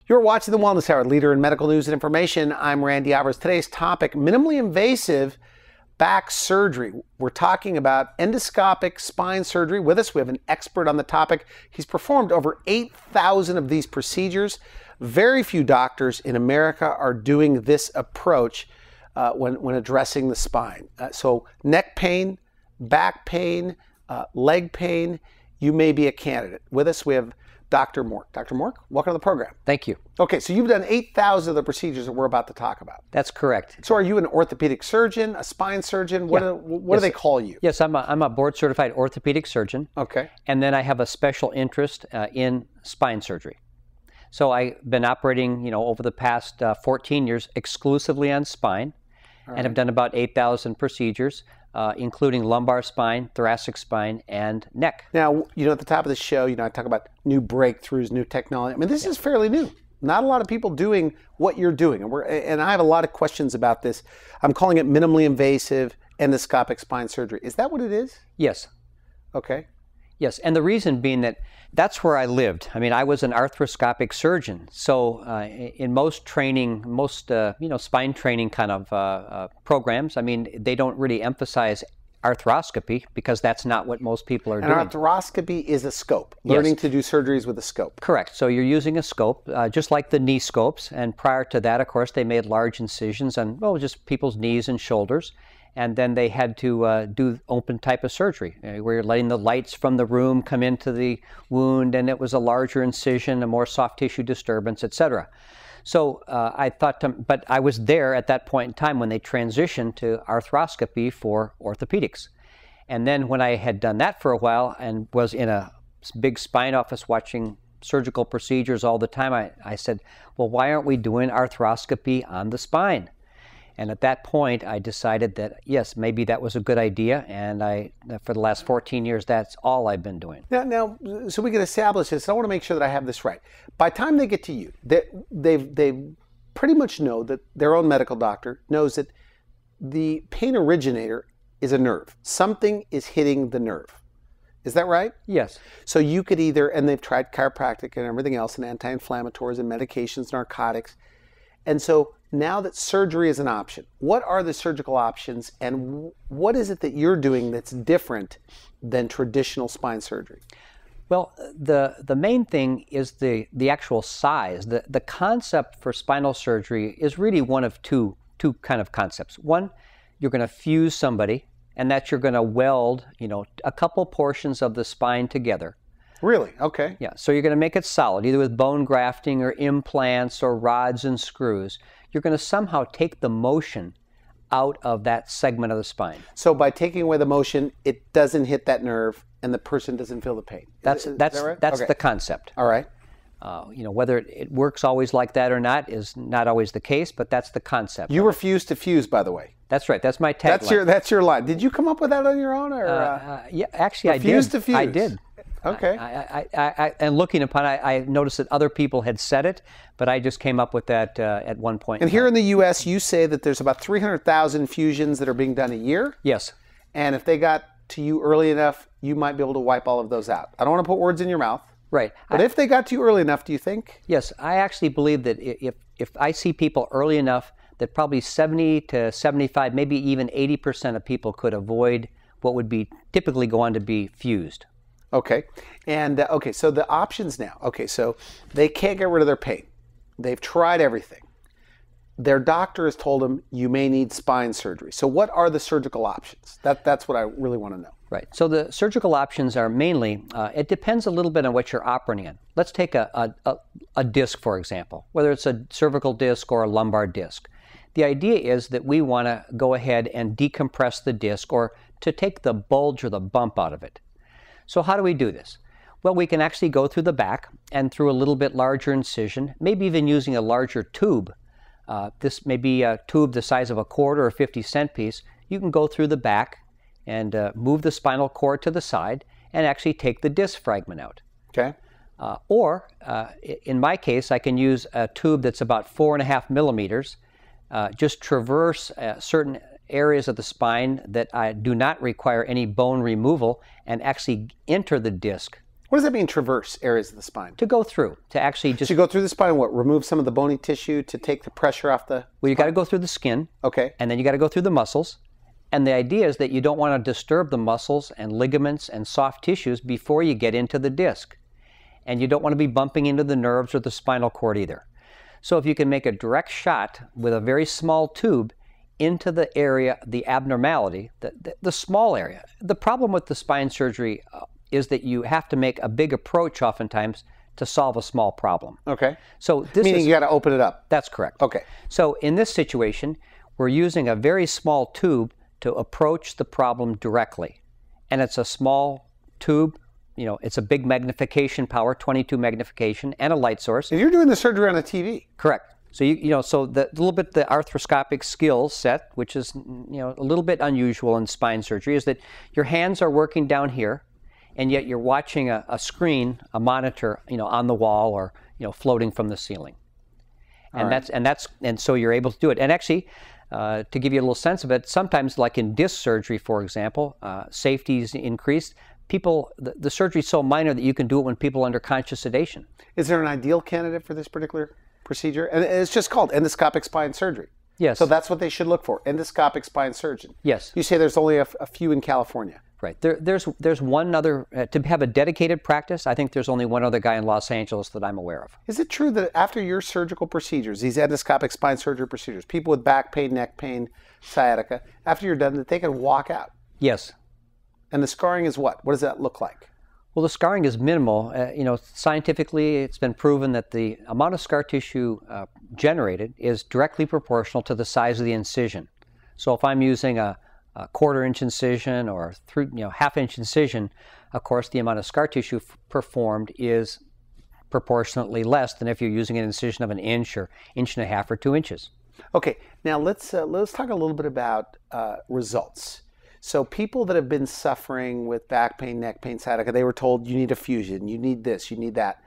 You're watching The Wellness Hour, leader in medical news and information. I'm Randy Alvarez. Today's topic, minimally invasive back surgery. We're talking about endoscopic spine surgery. With us, we have an expert on the topic. He's performed over 8,000 of these procedures. Very few doctors in America are doing this approach when addressing the spine. So neck pain, back pain, leg pain, you may be a candidate. With us, we have Dr. Mork. Dr. Mork, welcome to the program. Thank you. Okay, so you've done 8,000 of the procedures that we're about to talk about. That's correct. So are you an orthopedic surgeon, a spine surgeon? What do they call you? Yes, I'm a board-certified orthopedic surgeon. Okay. And then I have a special interest in spine surgery. So I've been operating, over the past 14 years exclusively on spine, and have done about 8,000 procedures, including lumbar spine, thoracic spine, and neck. Now, at the top of the show, I talk about new breakthroughs, new technology. I mean, this is fairly new. Not a lot of people doing what you're doing. And I have a lot of questions about this. I'm calling it minimally invasive endoscopic spine surgery. Is that what it is? Yes. Okay. Yes, and the reason being that's where I lived. I mean, I was an arthroscopic surgeon. So in most training, spine training kind of programs, I mean, they don't really emphasize arthroscopy because that's not what most people are doing. And arthroscopy is a scope, learning to do surgeries with a scope. Correct. So you're using a scope, just like the knee scopes. And prior to that, of course, they made large incisions on, just people's knees and shoulders. And then they had to do open type of surgery, where you're letting the lights from the room come into the wound, and it was a larger incision, a more soft tissue disturbance, etc. So I thought, but I was there at that point in time when they transitioned to arthroscopy for orthopedics. And then when I had done that for a while and was in a big spine office watching surgical procedures all the time, I said, well, why aren't we doing arthroscopy on the spine? And at that point, I decided that, yes, maybe that was a good idea. And for the last 14 years, that's all I've been doing. Now, so we can establish this. I want to make sure that I have this right. By the time they get to you, they pretty much know that their own medical doctor knows that the pain originator is a nerve. Something is hitting the nerve. Is that right? Yes. So you could either, and they've tried chiropractic and everything else, and anti-inflammatories and medications, narcotics. And so now that surgery is an option, what are the surgical options, and what is it that you're doing that's different than traditional spine surgery? Well, the main thing is the actual size. The concept for spinal surgery is really one of two kind of concepts. One, you're going to fuse somebody, and that you're going to weld, a couple portions of the spine together. Really? Okay. Yeah, so you're going to make it solid, either with bone grafting or implants or rods and screws. You're going to somehow take the motion out of that segment of the spine. So by taking away the motion, it doesn't hit that nerve and the person doesn't feel the pain. That's right? That's okay. The concept. All right. Whether it works always like that or not is not always the case, but that's the concept. You refuse to fuse, by the way. That's right. That's my tagline. That's your line. Did you come up with that on your own, or? Yeah, actually, I did. Refuse to fuse. I did. Okay. And looking upon it, I noticed that other people had said it, but I just came up with that at one point. And here in the U.S., you say that there's about 300,000 fusions that are being done a year? Yes. And if they got to you early enough, you might be able to wipe all of those out. I don't want to put words in your mouth. Right. But if they got to you early enough, do you think? Yes. I actually believe that if I see people early enough, that probably 70 to 75, maybe even 80% of people could avoid what would be typically go on to be fused. Okay. And so the options now. Okay, so they can't get rid of their pain. They've tried everything. Their doctor has told them you may need spine surgery. So what are the surgical options? That's what I really want to know. Right. So the surgical options are mainly, it depends a little bit on what you're operating on. Let's take a disc, for example, whether it's a cervical disc or a lumbar disc. The idea is that we want to go ahead and decompress the disc, or to take the bulge or the bump out of it. So how do we do this? Well, we can actually go through the back and through a little bit larger incision, maybe even using a larger tube. This may be a tube the size of a quarter or 50-cent piece. You can go through the back and move the spinal cord to the side and actually take the disc fragment out. Okay. Or, in my case, I can use a tube that's about 4.5 millimeters, just traverse certain areas of the spine that do not require any bone removal and actually enter the disc. What does that mean, traverse areas of the spine? To go through, to actually just... So you go through the spine and what? Remove some of the bony tissue to take the pressure off the... Well, you got to go through the skin. Okay. And then you got to go through the muscles. And the idea is that you don't want to disturb the muscles and ligaments and soft tissues before you get into the disc. And you don't want to be bumping into the nerves or the spinal cord either. So if you can make a direct shot with a very small tube into the area, the abnormality, the small area. The problem with the spine surgery is that you have to make a big approach oftentimes to solve a small problem. Okay. So this Meaning is, you got to open it up. That's correct. Okay. So in this situation, we're using a very small tube to approach the problem directly. And it's a small tube, you know, it's a big magnification power, 22 magnification, and a light source. And you're doing the surgery on a TV. Correct. So so the little bit the arthroscopic skill set, which is a little bit unusual in spine surgery, is that your hands are working down here, and yet you're watching a screen, a monitor, on the wall or floating from the ceiling, and so you're able to do it. And actually, to give you a little sense of it, sometimes like in disc surgery, for example, safety is increased. The surgery is so minor that you can do it when people are under conscious sedation. Is there an ideal candidate for this particular procedure? And it's just called endoscopic spine surgery. Yes. So that's what they should look for, endoscopic spine surgeon. Yes. You say there's only a few in California. Right. There's one other, to have a dedicated practice, I think there's only one other guy in Los Angeles that I'm aware of. Is it true that after your surgical procedures, these endoscopic spine surgery procedures, people with back pain, neck pain, sciatica, after you're done, that they can walk out? Yes. And the scarring is what? What does that look like? Well, the scarring is minimal. Scientifically, it's been proven that the amount of scar tissue generated is directly proportional to the size of the incision. So if I'm using a quarter-inch incision or half-inch incision, of course, the amount of scar tissue performed is proportionately less than if you're using an incision of an inch or inch and a half or 2 inches. Okay, now let's talk a little bit about results. So people that have been suffering with back pain, neck pain, sciatica, they were told you need a fusion, you need this, you need that.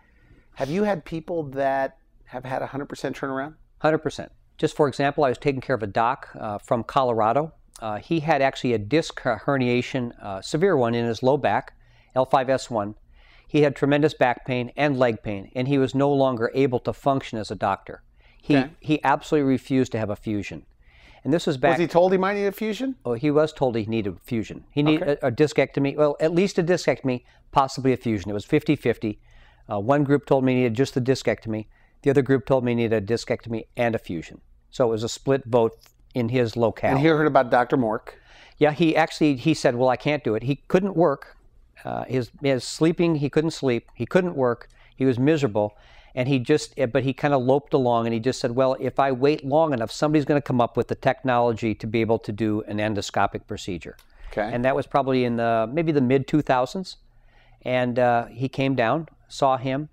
Have you had people that have had 100% turnaround? 100%. Just for example, I was taking care of a doc from Colorado. He had actually a disc herniation, severe one in his low back, L5S1. He had tremendous back pain and leg pain, and he was no longer able to function as a doctor. He absolutely refused to have a fusion. And this was back... Was he told he might need a fusion? Oh, he was told he needed a fusion. He needed a discectomy, well, at least a discectomy, possibly a fusion. It was 50-50. One group told me he needed just the discectomy. The other group told me he needed a discectomy and a fusion. So it was a split vote in his locale. And he heard about Dr. Mork. Yeah, he said, well, I can't do it. He couldn't work. His sleeping, he couldn't sleep. He couldn't work. He was miserable. And but he kind of loped along, and he just said, well, if I wait long enough, somebody's going to come up with the technology to be able to do an endoscopic procedure. Okay. And that was probably in maybe the mid-2000s. And he came down, saw him.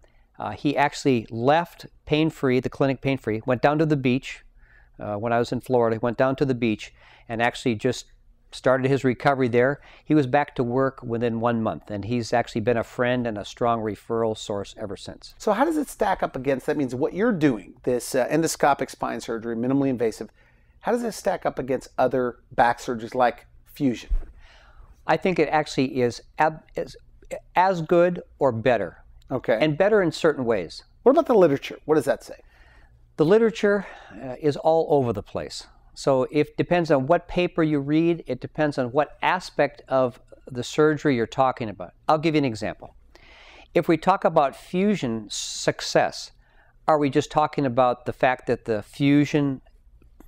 He actually left pain-free, the clinic pain-free, went down to the beach. When I was in Florida, he went down to the beach and actually just started his recovery there. He was back to work within 1 month, and he's actually been a friend and a strong referral source ever since. So how does it stack up against, that means what you're doing, this endoscopic spine surgery, minimally invasive, how does it stack up against other back surgeries like fusion? I think it actually is as good or better. Okay. And better in certain ways. What about the literature? What does that say? The literature is all over the place. So it depends on what paper you read. It depends on what aspect of the surgery you're talking about. I'll give you an example. If we talk about fusion success, are we just talking about the fact that the fusion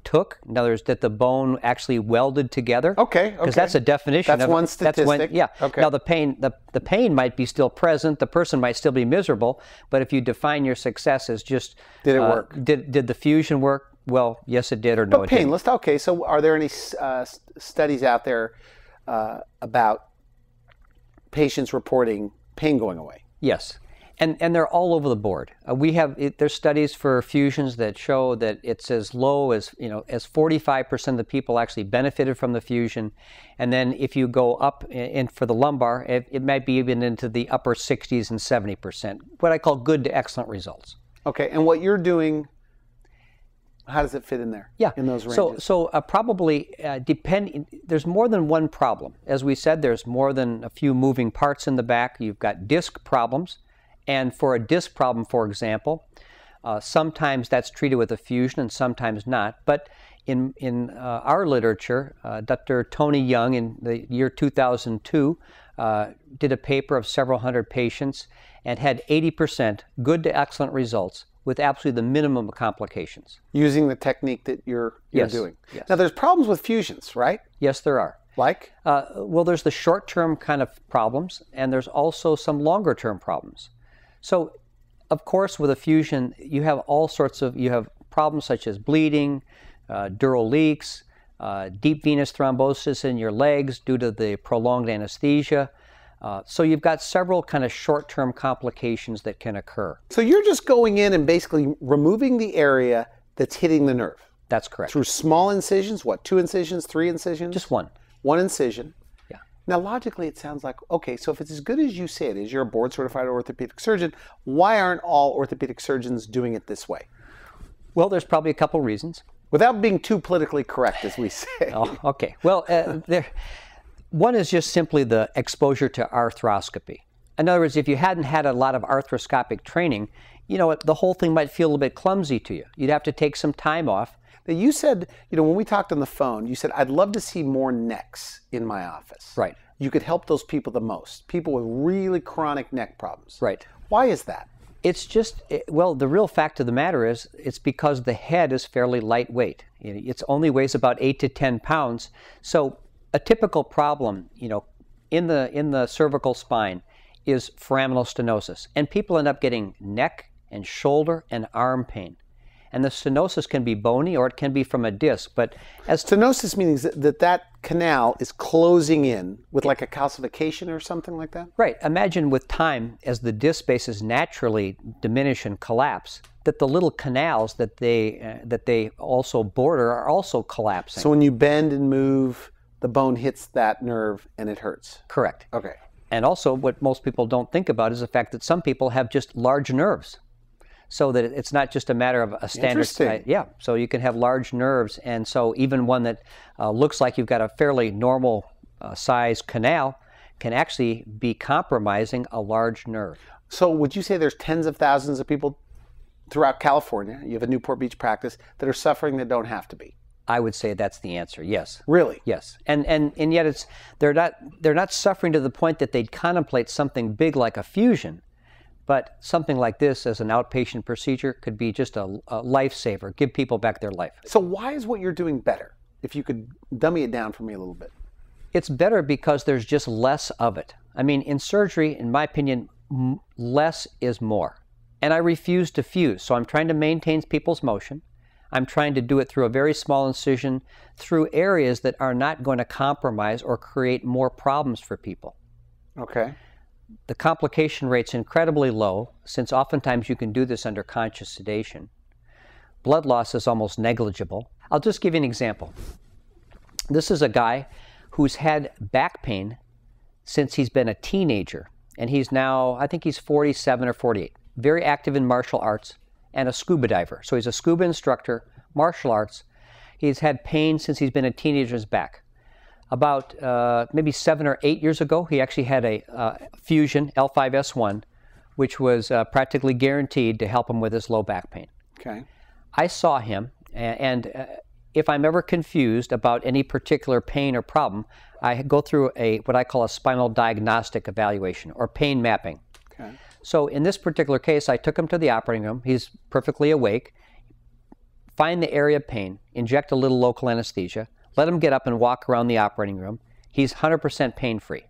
took? In other words, that the bone actually welded together? Okay. Because that's a definition. That's one statistic. Yeah. Okay. Now the pain might be still present. The person might still be miserable. But if you define your success as just did it work? Did the fusion work? Well, yes, it did, or no, but it pain. didn't. Let's talk. Okay. So are there any studies out there about patients reporting pain going away? Yes. And they're all over the board. There's studies for fusions that show that it's as low as 45% of the people actually benefited from the fusion, and then if you go up in for the lumbar, it might be even into the upper 60s and 70%. What I call good to excellent results. Okay, and what you're doing How does it fit in there? Yeah. In those ranges? So probably there's more than one problem. As we said, there's more than a few moving parts in the back. You've got disc problems. And for a disc problem, for example, sometimes that's treated with a fusion and sometimes not. But in our literature, Dr. Tony Young in the year 2002 did a paper of several hundred patients and had 80% good to excellent results with absolutely the minimum of complications. Using the technique that you're Yes. doing. Yes. Now, there's problems with fusions, right? Yes, there are. Like? Well, there's the short-term kind of problems, and there's also some longer-term problems. So, of course, with a fusion, you have all sorts of, you have problems such as bleeding, dural leaks, deep venous thrombosis in your legs due to the prolonged anesthesia. So you've got several kind of short-term complications that can occur. So you're just going in and basically removing the area that's hitting the nerve. That's correct. Through small incisions, what, 2 incisions, 3 incisions? Just one. 1 incision. Yeah. Now, logically, it sounds like, okay, so if it's as good as you say it is, you're a board-certified orthopedic surgeon, why aren't all orthopedic surgeons doing it this way? Well, there's probably a couple reasons. Without being too politically correct, as we say. Oh, okay. Well, one is just simply the exposure to arthroscopy. In other words, if you hadn't had a lot of arthroscopic training, you know, the whole thing might feel a bit clumsy to you. You'd have to take some time off. Now, you said, you know, when we talked on the phone, you said, I'd love to see more necks in my office. Right. You could help those people the most, people with really chronic neck problems. Right. Why is that? It's just, well, the real fact of the matter is it's because the head is fairly lightweight. It only weighs about 8 to 10 pounds. So a typical problem, you know, in the cervical spine is foraminal stenosis. And people end up getting neck and shoulder and arm pain. And the stenosis can be bony or it can be from a disc. But as Stenosis means that canal is closing in with like a calcification or something like that? Right. Imagine with time, as the disc spaces naturally diminish and collapse, that the little canals that they also border are also collapsing. So when you bend and move, the bone hits that nerve and it hurts? Correct. Okay. And also what most people don't think about is the fact that some people have just large nerves. So that it's not just a matter of a standard size. Yeah, so you can have large nerves, and so even one that looks like you've got a fairly normal size canal can actually be compromising a large nerve. So would you say there's tens of thousands of people throughout California, you have a Newport Beach practice, that are suffering that don't have to be? I would say that's the answer, yes. Really? Yes, and yet they're not suffering to the point that they'd contemplate something big like a fusion. But something like this as an outpatient procedure could be just a lifesaver, give people back their life. So why is what you're doing better? If you could dummy it down for me a little bit. It's better because there's just less of it. I mean, in surgery, in my opinion, less is more. And I refuse to fuse, so I'm trying to maintain people's motion. I'm trying to do it through a very small incision, through areas that are not going to compromise or create more problems for people. Okay. The complication rate's incredibly low, since oftentimes you can do this under conscious sedation. Blood loss is almost negligible. I'll just give you an example. This is a guy who's had back pain since he's been a teenager, and he's now, I think he's 47 or 48. Very active in martial arts and a scuba diver. So he's a scuba instructor, martial arts. He's had pain since he's been a teenager's back. About maybe 7 or 8 years ago, he actually had a fusion, L5S1, which was practically guaranteed to help him with his low back pain. Okay. I saw him, and if I'm ever confused about any particular pain or problem, I go through what I call a spinal diagnostic evaluation, or pain mapping. Okay. So in this particular case, I took him to the operating room. He's perfectly awake. Find the area of pain, inject a little local anesthesia, let him get up and walk around the operating room. He's 100% pain-free.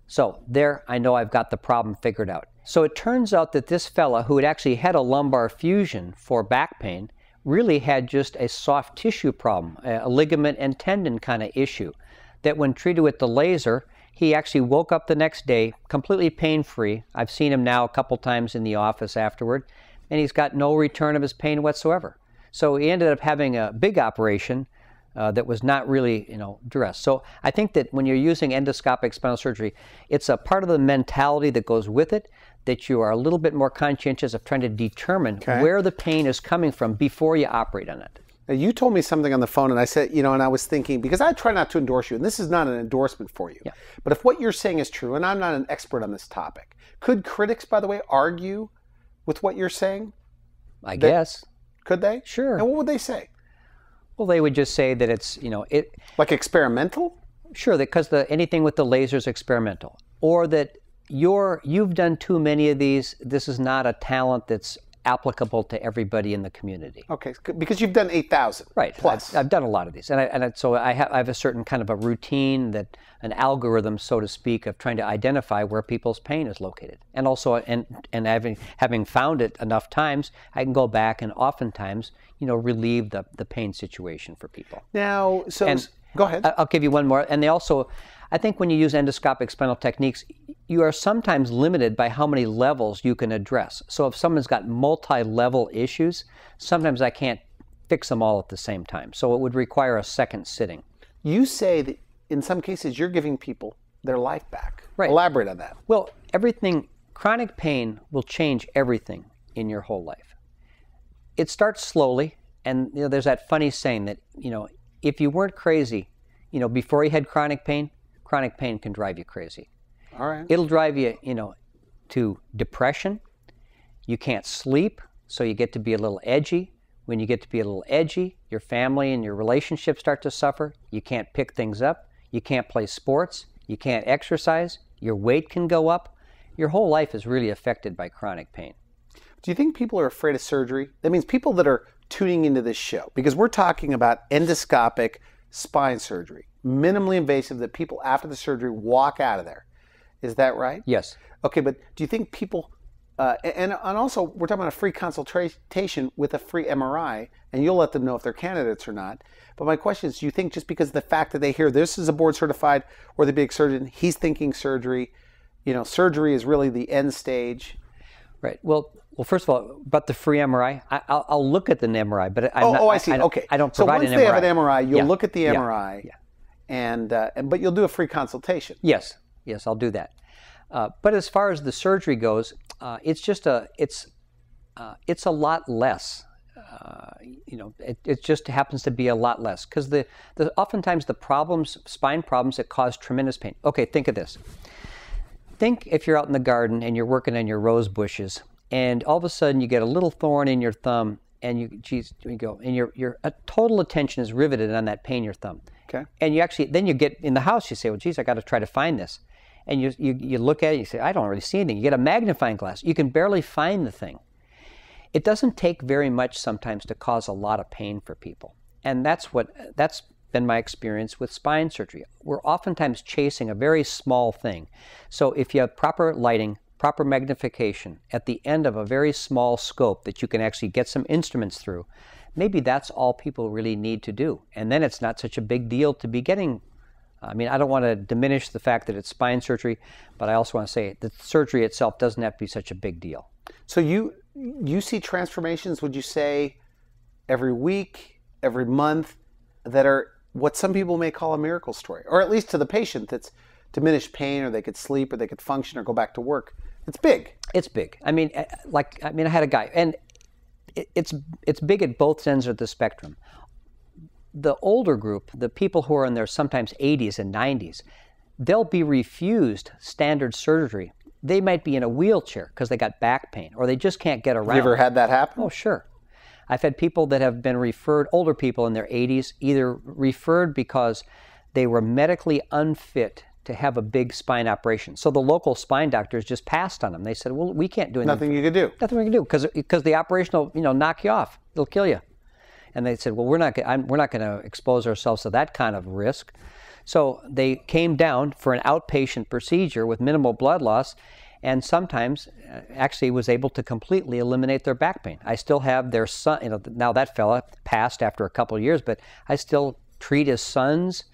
So there, I know I've got the problem figured out. So it turns out that this fella, who had actually had a lumbar fusion for back pain, really had just a soft tissue problem, a ligament and tendon kind of issue, that when treated with the laser, he actually woke up the next day completely pain-free. I've seen him now a couple times in the office afterward, and he's got no return of his pain whatsoever. So he ended up having a big operation that was not really, duress. So I think that when you're using endoscopic spinal surgery, it's a part of the mentality that goes with it that you are a little bit more conscientious of trying to determine where the pain is coming from before you operate on it. Now, you told me something on the phone, and I said, and I was thinking, because I try not to endorse you, and this is not an endorsement for you, but if what you're saying is true, and I'm not an expert on this topic, could critics, by the way, argue with what you're saying? I guess. Could they? Sure. And what would they say? Well, they would just say that it's, like experimental? Sure, because anything with the laser is experimental. Or that you've done too many of these, this is not a talent that's applicable to everybody in the community. Okay, because you've done 8,000 right plus. I've done a lot of these, so I have a certain kind of a routine, an algorithm, so to speak, of trying to identify where people's pain is located, and also and having found it enough times, I can go back and oftentimes relieve the pain situation for people. Now, go ahead. I'll give you one more, and they also. I think when you use endoscopic spinal techniques, you are sometimes limited by how many levels you can address. So if someone's got multi-level issues, sometimes I can't fix them all at the same time. So it would require a second sitting. You say that in some cases you're giving people their life back. Right. Elaborate on that. Well, chronic pain will change everything in your whole life. It starts slowly, and there's that funny saying that, if you weren't crazy, before you had chronic pain can drive you crazy. All right. It'll drive you, to depression. You can't sleep, so you get to be a little edgy. When you get to be a little edgy, your family and your relationships start to suffer. You can't pick things up. You can't play sports. You can't exercise. Your weight can go up. Your whole life is really affected by chronic pain. Do you think people are afraid of surgery? That means people that are tuning into this show, because we're talking about endoscopic spine surgery, minimally invasive, that people after the surgery walk out of there. Is that right? Yes. Okay, but do you think people, and also we're talking about a free consultation with a free MRI, and you'll let them know if they're candidates or not. But my question is, do you think just because of the fact that they hear this is a board certified orthopedic surgeon, he's thinking surgery, surgery is really the end stage? Right. Well, first of all, about the free MRI, I'll look at the MRI, but I see. Okay. I don't provide an MRI. So once they have an MRI, you'll look at the MRI, but you'll do a free consultation. Yes, I'll do that. But as far as the surgery goes, it's a lot less. It just happens to be a lot less because oftentimes the spine problems that cause tremendous pain. Okay, think of this. Think if you're out in the garden and you're working on your rose bushes, and all of a sudden you get a little thorn in your thumb, and your total attention is riveted on that pain in your thumb. Okay. And then you get in the house, you say, well, geez, I got to try to find this. And you look at it, you say, I don't really see anything. You get a magnifying glass. You can barely find the thing. It doesn't take very much sometimes to cause a lot of pain for people. And that's been my experience with spine surgery. We're oftentimes chasing a very small thing. So if you have proper lighting, proper magnification at the end of a very small scope that you can actually get some instruments through, maybe that's all people really need to do. And then it's not such a big deal to be getting. I don't want to diminish the fact that it's spine surgery, but I also want to say that surgery itself doesn't have to be such a big deal. So you see transformations, would you say, every week, every month, that are what some people may call a miracle story, or at least to the patient, that's diminished pain, or they could sleep, or they could function, or go back to work. It's big. It's big. I had a guy, and it's big at both ends of the spectrum. The older group, the people who are in their sometimes 80s and 90s, they'll be refused standard surgery. They might be in a wheelchair because they got back pain, or they just can't get around. Have you ever had that happen? Oh, sure. I've had people that have been referred, older people in their 80s, either referred because they were medically unfit to have a big spine operation. So the local spine doctors just passed on them. They said, well, we can't do anything. Nothing you could do. Nothing we can do because the operation will knock you off. It'll kill you. And they said, well, we're not going to expose ourselves to that kind of risk. So they came down for an outpatient procedure with minimal blood loss, and sometimes actually was able to completely eliminate their back pain. I still have their son, now that fella passed after a couple of years, but I still treat his sons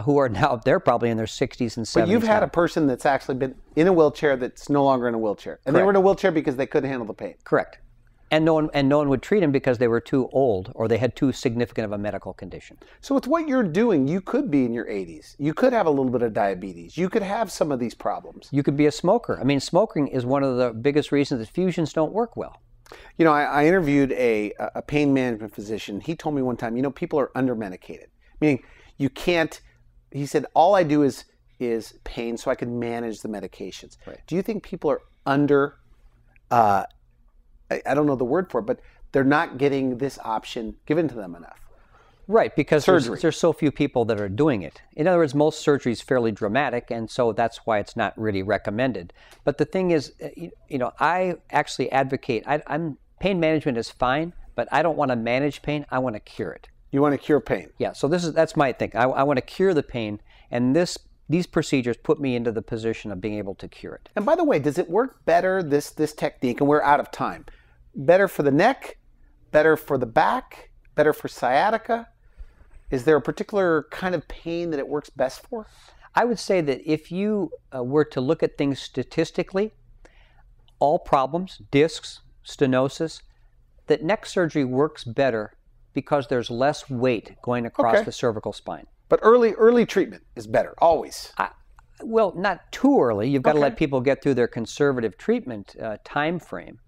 who are now, they're probably in their 60s and 70s. But you've had a person that's actually been in a wheelchair that's no longer in a wheelchair. And Correct. They were in a wheelchair because they couldn't handle the pain. Correct. And no one would treat them because they were too old or they had too significant of a medical condition. So with what you're doing, you could be in your 80s. You could have a little bit of diabetes. You could have some of these problems. You could be a smoker. I mean, smoking is one of the biggest reasons that fusions don't work well. You know, I interviewed a pain management physician. He told me one time, you know, people are under-medicated. Meaning you can't, he said, all I do is pain so I can manage the medications. Right. Do you think people are under, I don't know the word for it, but they're not getting this option given to them enough? Right, because there's so few people that are doing it. In other words, most surgery is fairly dramatic, and so that's why it's not really recommended. But the thing is, you know, I actually advocate, pain management is fine, but I don't want to manage pain, I want to cure it. You want to cure pain? Yeah, so that's my thing. I want to cure the pain, and these procedures put me into the position of being able to cure it. And by the way, does it work better, this technique, and we're out of time, better for the neck, better for the back, better for sciatica? Is there a particular kind of pain that it works best for? I would say that if you were to look at things statistically, all problems, discs, stenosis, that neck surgery works better because there's less weight going across the cervical spine. But early treatment is better, always. Well, not too early. You've got to let people get through their conservative treatment time frame.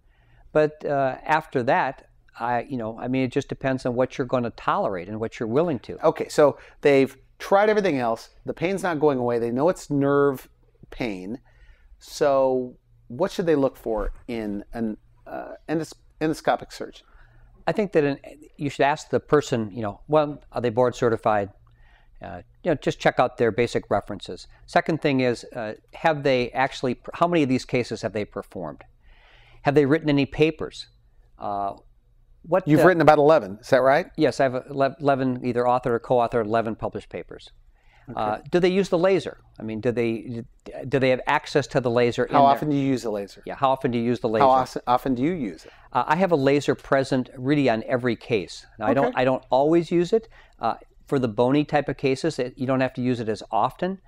But after that, I mean, it just depends on what you're going to tolerate and what you're willing to. Okay, so they've tried everything else. The pain's not going away. They know it's nerve pain. So what should they look for in an endoscopic surgeon? I think that you should ask the person, well, are they board certified? Just check out their basic references. Second thing is, how many of these cases have they performed? Have they written any papers? You've written about 11, is that right? Yes, I have 11 either authored or co-authored 11 published papers. Okay. Do they use the laser? I mean, do they have access to the laser? How often do you use the laser? Yeah, how often do you use the laser? How often do you use it? I have a laser present really on every case. Now, I don't always use it. For the bony type of cases, you don't have to use it as often.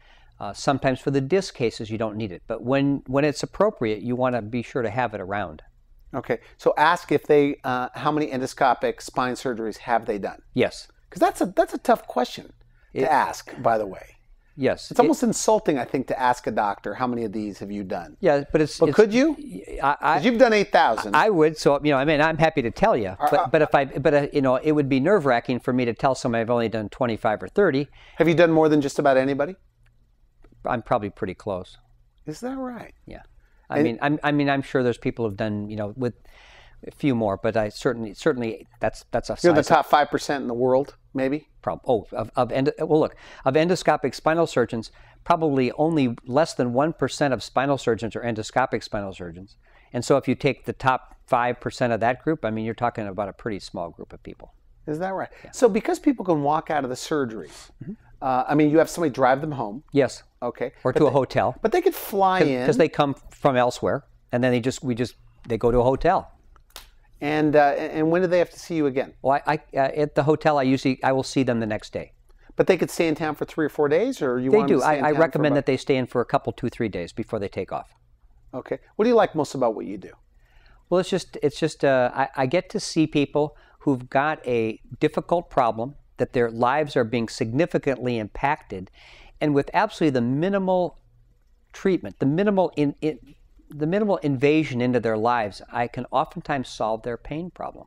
Sometimes for the disc cases, you don't need it. But when it's appropriate, you want to be sure to have it around. Okay, so ask if they, how many endoscopic spine surgeries have they done? Yes. Because that's a tough question to ask, by the way. Yes. It's almost insulting, I think, to ask a doctor, how many of these have you done? Yeah, but could you? Because you've done 8,000. I would. So, I mean, I'm happy to tell you. But it would be nerve-wracking for me to tell somebody I've only done 25 or 30. Have you done more than just about anybody? I'm probably pretty close. Is that right? Yeah. I'm sure there's people who've done, with a few more, but I certainly that's a. You're the top 5% in the world, maybe. Of endoscopic spinal surgeons, probably only less than 1% of spinal surgeons are endoscopic spinal surgeons, and so if you take the top 5% of that group, I mean, you're talking about a pretty small group of people. Is that right? Yeah. So because people can walk out of the surgeries, I mean, you have somebody drive them home. Yes. Okay. Or to a hotel. But they could fly in because they come from elsewhere, and then they go to a hotel. And when do they have to see you again? Well, at the hotel, I will see them the next day. But they could stay in town for 3 or 4 days, or you they want them do. to stay in I town recommend that they stay in for a couple, 2-3 days before they take off. Okay. What do you like most about what you do? Well, it's just I get to see people who've got a difficult problem, that their lives are being significantly impacted, and with absolutely the minimal treatment, the minimal invasion into their lives, I can oftentimes solve their pain problem.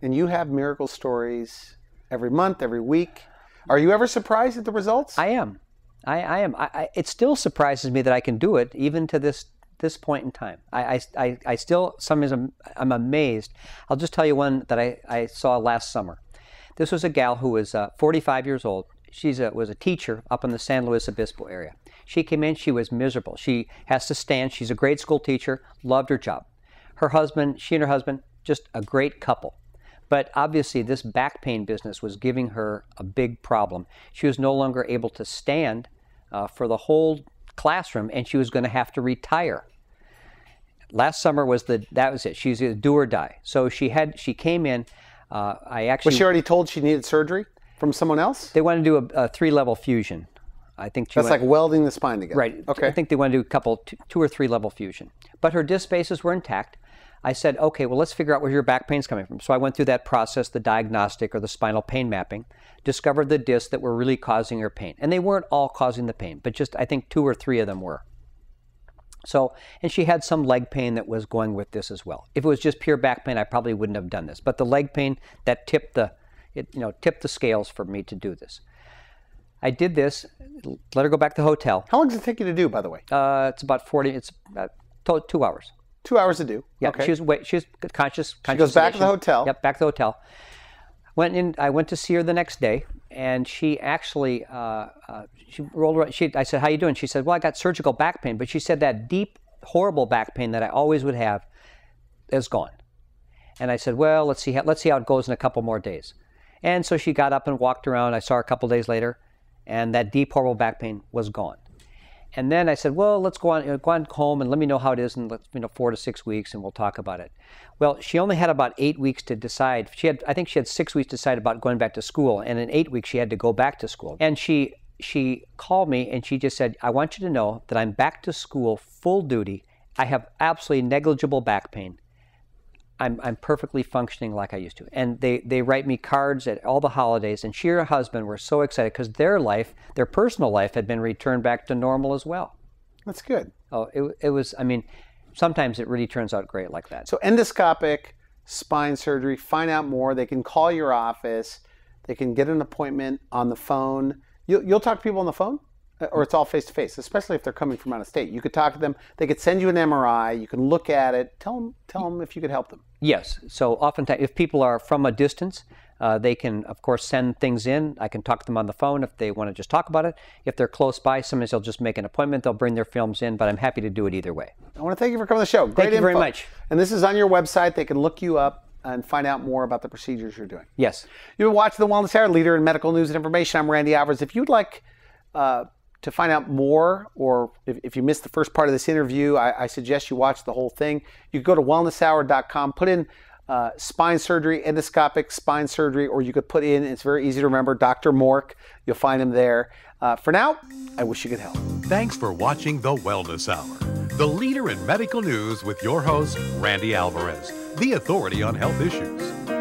And you have miracle stories every month, every week. Are you ever surprised at the results? I am. I am. It still surprises me that I can do it, even to this point in time. I still, sometimes I'm amazed. I'll just tell you one that I saw last summer. This was a gal who was 45 years old. She was a teacher up in the San Luis Obispo area. She came in, she was miserable. She has to stand. She's a grade school teacher, loved her job. She and her husband, just a great couple. But obviously this back pain business was giving her a big problem. She was no longer able to stand for the whole classroom, and she was going to have to retire. Last summer that was it. She's a do or die. So she came in. Was she already told she needed surgery from someone else? They want to do a 3-level fusion. I think that's like welding the spine together. Right. Okay. I think they want to do 2 or 3 level fusion. But her disc spaces were intact. I said, okay, well, let's figure out where your back pain's coming from. So I went through that process, the diagnostic or the spinal pain mapping, discovered the discs that were really causing her pain. And they weren't all causing the pain, but just I think 2 or 3 of them were. So, and she had some leg pain that was going with this as well. If it was just pure back pain, I probably wouldn't have done this. But the leg pain, that tipped the scales for me to do this. I did this, let her go back to the hotel. How long does it take you to do, by the way? It's about 2 hours. 2 hours to do. Yeah, okay. she was conscious. She goes back to the hotel. Yep, back to the hotel. I went to see her the next day, and she actually she rolled around. I said, "How you doing?" She said, "Well, I got surgical back pain," but she said that deep, horrible back pain that I always would have is gone. And I said, "Well, let's see how it goes in a couple more days." And so she got up and walked around. I saw her a couple days later, and that deep, horrible back pain was gone. And then I said, well, let's go on home and let me know how it is in 4 to 6 weeks, and we'll talk about it. Well, she only had about 8 weeks to decide. I think she had 6 weeks to decide about going back to school, and in 8 weeks she had to go back to school. And she called me and she just said, I want you to know that I'm back to school full duty. I have absolutely negligible back pain. I'm perfectly functioning like I used to. And they write me cards at all the holidays, and she and her husband were so excited because their personal life had been returned back to normal as well. That's good. Oh, it was, I mean, sometimes it really turns out great like that. So endoscopic spine surgery, find out more. They can call your office. They can get an appointment on the phone. You'll talk to people on the phone? Or it's all face-to-face, especially if they're coming from out of state. You could talk to them. They could send you an MRI. You can look at it. Tell them if you could help them. Yes. So oftentimes, if people are from a distance, they can, of course, send things in. I can talk to them on the phone if they want to just talk about it. If they're close by, sometimes they'll just make an appointment. They'll bring their films in, but I'm happy to do it either way. I want to thank you for coming to the show. Great Thank you info. very much. And this is on your website. They can look you up and find out more about the procedures you're doing. Yes. You've been watching The Wellness Hour, leader in medical news and information. I'm Randy Alvarez. If you'd like to find out more, or if you missed the first part of this interview, I suggest you watch the whole thing. You can go to wellnesshour.com, put in spine surgery, endoscopic spine surgery, or you could put in, it's very easy to remember, Dr. Mork. You'll find him there. For now, I wish you could help. Thanks for watching The Wellness Hour, the leader in medical news with your host, Randy Alvarez, the authority on health issues.